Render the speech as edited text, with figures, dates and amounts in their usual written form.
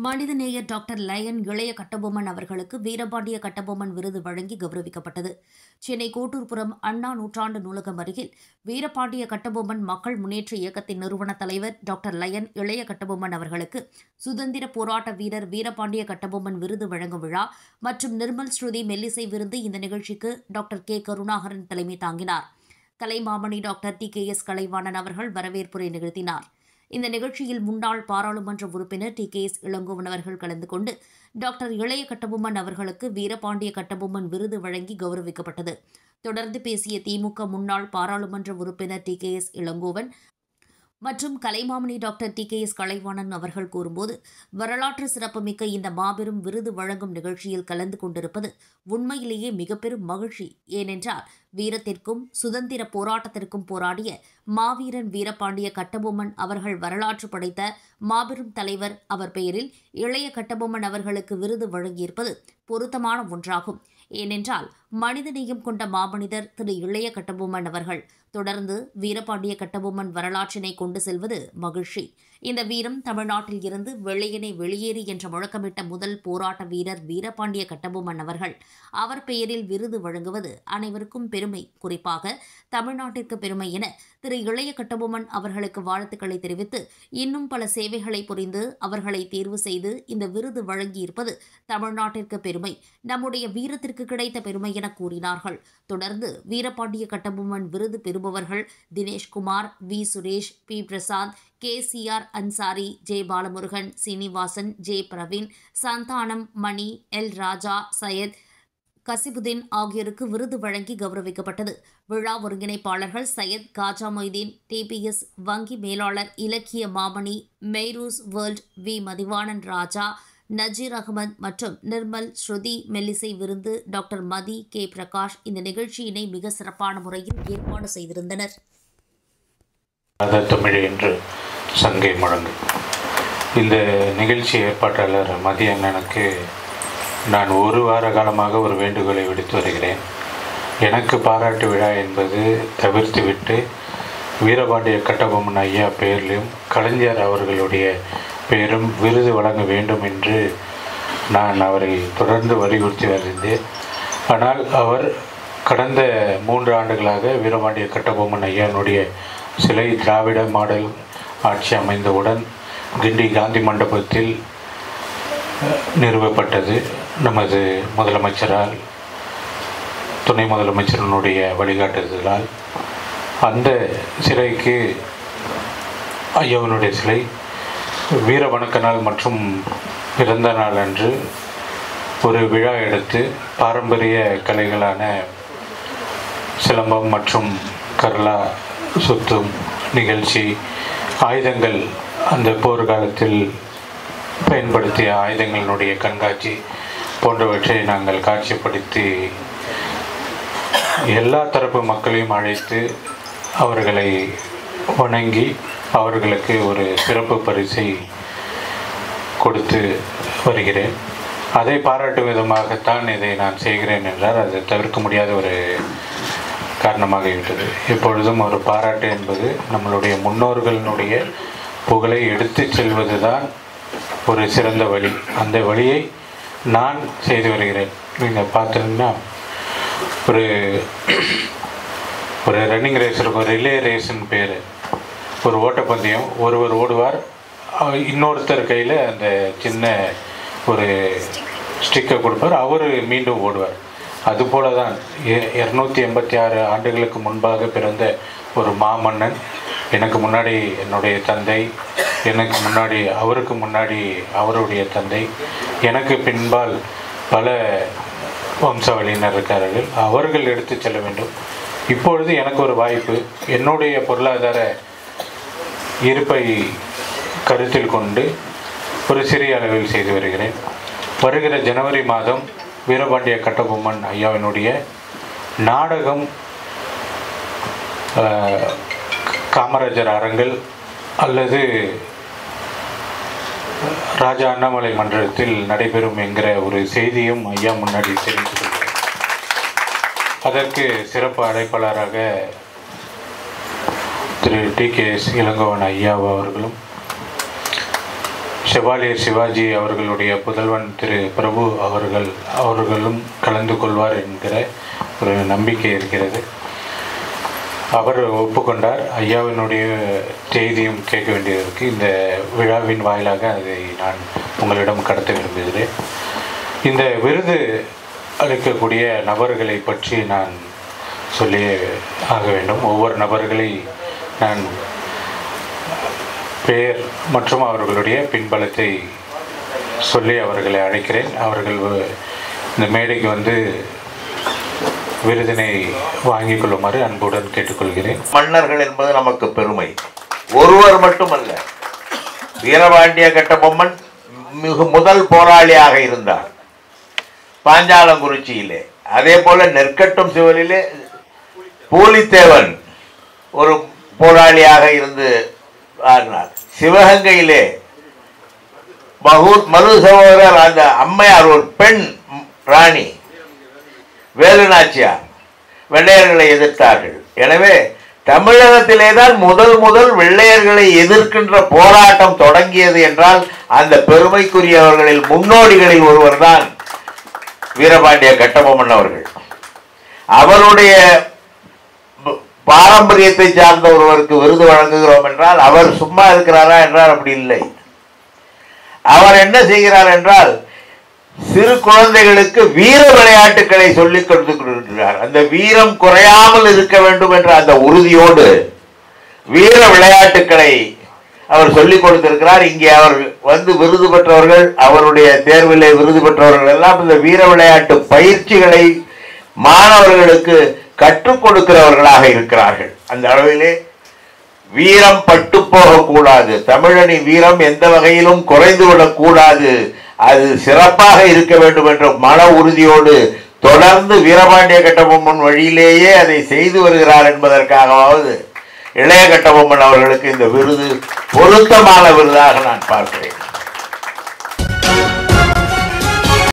மனிதநேயர் doctor line இளைய கட்டபொம்மன் அவர்களுக்கு வீரபாண்டிய கட்டபொம்மன் விருது வழங்கி கௌரவிக்கப்பட்டது. சென்னை கோட்டூர்புரம் அண்ணா நூற்றாண்டு நூலகம் அருகில் வீரபாண்டிய கட்டபொம்மன் மக்கள் முன்னேற்ற இயக்கத்தின் நிறுவன தலைவர் டாக்டர் லயன் இளைய கட்டபொம்மன் அவர்களுக்கு சுதந்திர போராட்ட வீரர் வீரபாண்டிய கட்டபொம்மன் விருது வழங்கும் விழா மற்றும் நிர்மல் ஸ்ருதி மெல்லிசை விருது இந்த நிகழ்ச்சிக்கு டாக்டர் கே. கருணாகரன் தலைமை தாங்கினார். Kalaimamani doctor TKS. கலைவாணன் அவர்கள் வரவேற்புரை நிகழ்த்தினார். இந்த நிகழ்ச்சியில் முன்னாள் பாராளுமன்ற உறுப்பினர் டி.கே.எஸ். இளங்கோவன் அவர்கள் கலந்து கொண்டு டாக்டர் இளைய கட்டபொம்மன் அவர்களுக்கு வீரபாண்டிய கட்டபொம்மன் விருது வழங்கி கௌரவிக்கப்பட்டது. தொடர்ந்து பேசிய திமுக முன்னாள் பாராளுமன்ற உறுப்பினர் டி.கே.எஸ். இளங்கோவன் மற்றும் கலைமாமணி டாக்டர் டி.கே.எஸ். கலைவாணன் அவர்கள் கூறும்போது, வரலாற்று சிறப்புமிக்க இந்த மாபெரும் விருது வழங்கும் நிகழ்ச்சியில் கலந்து கொண்டிருப்பது உண்மையிலேயே மிகப்பெரும் மகிழ்ச்சி. ஏனென்றால் வீரத்திற்கும் சுதந்திர போராட்டத்திற்கும் போராடிய மாவீரன் வீரபாண்டிய கட்டபொம்மன் அவர்கள் வரலாற்று படைத்த மாபெரும் தலைவர். அவர் பெயரில் இளைய கட்டபொம்மன் அவர்களுக்கு விருது வழங்கியிருப்பது பொருத்தமான ஒன்றாகும். ஏனென்றால் மனிதநேயம் கொண்ட மாமனிதர் திரு இளைய கட்டபொம்மன் அவர்கள். தொடர்ந்து வீரபாண்டிய கட்டபொம்மன் வரலாற்றினை கொண்டு செல்வது மகிழ்ச்சி. இந்த வீரம் தமிழ்நாட்டில் இருந்து வெள்ளையனை வெளியேறு என்ற முழக்கமிட்ட முதல் போராட்ட வீரர் வீரபாண்டிய கட்டபொம்மன் அவர்கள். அவர் பெயரில் விருது வழங்குவது அனைவருக்கும் பெருமை, குறிப்பாக தமிழ்நாட்டிற்கு பெருமை என திரு இளைய கட்டபொம்மன் அவர்களுக்கு வாழ்த்துக்களை தெரிவித்து, இன்னும் பல சேவைகளை புரிந்து அவர்களை தேர்வு செய்து இந்த விருது வழங்கியிருப்பது தமிழ்நாட்டிற்கு பெருமை, நம்முடைய வீரத்திற்கு கிடைத்த பெருமை என கூறினார்கள். தொடர்ந்து வீரபாண்டிய கட்டபொம்மன் விருது பெறுபவர்கள் Dineshkumar, V. Suresh, P. Prashanth, KCR. Ansari, J. Balamurugan, Srinivasan, J. Praveen, Santhanam, Mani, L. Raja, Syed, Kasibuddin ஆகியோருக்கு விருது வழங்கி கௌரவிக்கப்பட்டது. விழா ஒருங்கிணைப்பாளர்கள் சையத், காஜா மொய்தீன், டி.பி.எஸ். வங்கி மேலாளர் இலக்கிய மாமணி, மெய்ரூஸ் வேர்ல்ட், வி. மதிவாணன் ராஜா, நஜீர் அகமது மற்றும் நிர்மல் ஸ்ருதி மெல்லிசை விருந்து டாக்டர் மதி கே. பிரகாஷ் இந்த நிகழ்ச்சியினை மிக சிறப்பான முறையில் ஏற்பாடு செய்திருந்தனர். தமிழ் என்று சங்கை முழங்கு. இந்த நிகழ்ச்சி ஏற்பாட்டாளர் மதி அண்ணனுக்கு நான் ஒரு வார காலமாக ஒரு வேண்டுகோளை விடுத்து வருகிறேன். எனக்கு பாராட்டு விழா என்பது தவிர்த்துவிட்டு வீரபாண்டிய கட்டபொம்மன் ஐயா பெயரிலும் கலைஞர் அவர்களுடைய பெயரும் விருது வழங்க வேண்டும் என்று நான் அவரை தொடர்ந்து வலியுறுத்தி வருகின்றேன். ஆனால் அவர் கடந்த 3 ஆண்டுகளாக வீரபாண்டிய கட்டபொம்மன் ஐயானுடைய சிலை திராவிட மாடல் ஆட்சி அமைந்தவுடன் கிண்டி காந்தி மண்டபத்தில் நிறுவப்பட்டது. நமது முதலமைச்சரால், துணை முதலமைச்சரனுடைய வழிகாட்டுதலால் அந்த சிலைக்கு ஐயாவினுடைய சிலை வீர வணக்க நாள் மற்றும் பிறந்த நாள் அன்று ஒரு விழா எடுத்து பாரம்பரிய கலைகளான சிலம்பம் மற்றும் கர்லா சுத்தும் நிகழ்ச்சி, ஆயுதங்கள், அந்த போர்க்காலத்தில் பயன்படுத்திய ஆயுதங்களினுடைய கண்காட்சி போன்றவற்றை நாங்கள் காட்சிப்படுத்தி எல்லா தரப்பு மக்களையும் அழைத்து அவர்களை வணங்கி அவர்களுக்கு ஒரு சிறப்பு பரிசை கொடுத்து வருகிறேன். அதை பாராட்டும் விதமாகத்தான் இதை நான் செய்கிறேன் என்றால் அது தவிர்க்க முடியாத ஒரு காரணமாகிவிட்டது. எப்பொழுதும் ஒரு பாராட்டு என்பது நம்மளுடைய முன்னோர்களினுடைய புகழை எடுத்து செல்வது தான் ஒரு சிறந்த வழி. அந்த வழியை நான் செய்து வருகிறேன். நீங்கள் பார்த்தீங்கன்னா ஒரு ரன்னிங் ரேஸ் இருக்கும், ரிலே ரேஸுன்னு பேர். ஒரு ஓட்டப்பந்தயம், ஒருவர் ஓடுவார், இன்னொருத்தர் கையில் அந்த சின்ன ஒரு ஸ்டிக்கை கொடுப்பார், அவர் மீண்டும் ஓடுவார். அதுபோல தான் 286 ஆண்டுகளுக்கு முன்பாக பிறந்த ஒரு மாமன்னன், எனக்கு முன்னாடி என்னுடைய தந்தை, எனக்கு முன்னாடி அவருக்கு முன்னாடி அவருடைய தந்தை, எனக்கு பின்பால் பல வம்சாவளியினர் இருக்கிறார்கள், அவர்கள் எடுத்து செல்ல வேண்டும். இப்பொழுது எனக்கு ஒரு வாய்ப்பு, என்னுடைய பொருளாதார இருப்பை கருத்தில் கொண்டு ஒரு சிறிய அளவில் செய்து வருகிறேன். வருகிற ஜனவரி மாதம் வீரபாண்டிய கட்டபொம்மன் ஐயாவினுடைய நாடகம் காமராஜர் அரங்கில் அல்லது ராஜா அண்ணாமலை மன்றத்தில் நடைபெறும் என்கிற ஒரு செய்தியும் ஐயா முன்னாடி தெரிவித்துள்ளேன். அதற்கு சிறப்பு அழைப்பாளராக திரு டி.கே.எஸ். இளங்கோவன் ஐயா அவர்களும் செவாலியர் சிவாஜி அவர்களுடைய புதல்வன் திரு பிரபு அவர்களும் கலந்து கொள்வார் என்கிற ஒரு நம்பிக்கை இருக்கிறது. அவர் ஒப்புக்கொண்டார். ஐயாவினுடைய செய்தியும் கேட்க வேண்டியதற்கு இந்த விழாவின் வாயிலாக அதை நான் உங்களிடம் கடத்த விரும்புகிறேன். இந்த விருது அளிக்கக்கூடிய நபர்களை பற்றி நான் சொல்லி ஆக வேண்டும். ஒவ்வொரு நபர்களை நான் பெயர் மற்றும் அவர்களுடைய பின்பலத்தை சொல்லி அவர்களை அழைக்கிறேன். அவர்கள் இந்த மேடைக்கு வந்து விருதினை வாங்கிக் கொள்ளுமாறு அன்புடன் கேட்டுக்கொள்கிறேன். மன்னர்கள் என்பது நமக்கு பெருமை. ஒருவர் மட்டுமல்ல, வீரபாண்டிய கட்டபொம்மன் மிக முதல் போராளியாக இருந்தார் பாஞ்சாலங்குறிச்சியிலே. அதே போல நெற்கட்டும் சிவலிலே பூலித்தேவன் ஒரு போராளியாக இருந்து ஆடினார். சிவகங்கையிலே மரு சகோதரர் அந்த அம்மையார் ஒரு பெண் ராணி வேலுநாச்சியார் வெள்ளையர்களை எதிர்த்தார்கள். எனவே தமிழகத்திலே தான் முதல் வெள்ளையர்களை எதிர்க்கின்ற போராட்டம் தொடங்கியது என்றால் அந்த பெருமைக்குரியவர்களில் முன்னோடிகளில் ஒருவர் தான் வீரபாண்டிய கட்டபொம்மன் அவர்கள். அவருடைய பாரம்பரியத்தை சார்ந்த ஒருவருக்கு விருது வழங்குகிறோம் என்றால் அவர் சும்மா இருக்கிறாரா என்றால் அப்படி இல்லை. அவர் என்ன செய்கிறார் என்றால் சிறு குழந்தைகளுக்கு வீர விளையாட்டுகளை சொல்லிக் கொடுத்திருக்கிறார். அந்த வீரம் குறையாமல் இருக்க வேண்டும் என்ற அந்த உறுதியோடு வீர விளையாட்டுகளை அவர் சொல்லிக் கொடுத்திருக்கிறார். இங்கே அவர் வந்து விருது பெற்றவர்கள், அவருடைய தேர்விலே விருது பெற்றவர்கள் எல்லாம் இந்த வீர விளையாட்டு பயிற்சிகளை மாணவர்களுக்கு கற்றுக் கொடுக்கிறவர்களாக இருக்கிறார்கள். அந்த அளவிலே வீரம் பட்டு போகக்கூடாது. தமிழனின் வீரம் எந்த வகையிலும் குறைந்துவிடக் கூடாது. அது சிறப்பாக இருக்க வேண்டும் என்ற மன உறுதியோடு தொடர்ந்து வீரபாண்டிய கட்டபொம்மன் வழியிலேயே அதை செய்து வருகிறார் என்பதற்காகவாவது இளைய கட்டபொம்மன் அவர்களுக்கு இந்த விருது பொருத்தமான விருதாக நான் பார்க்கிறேன்.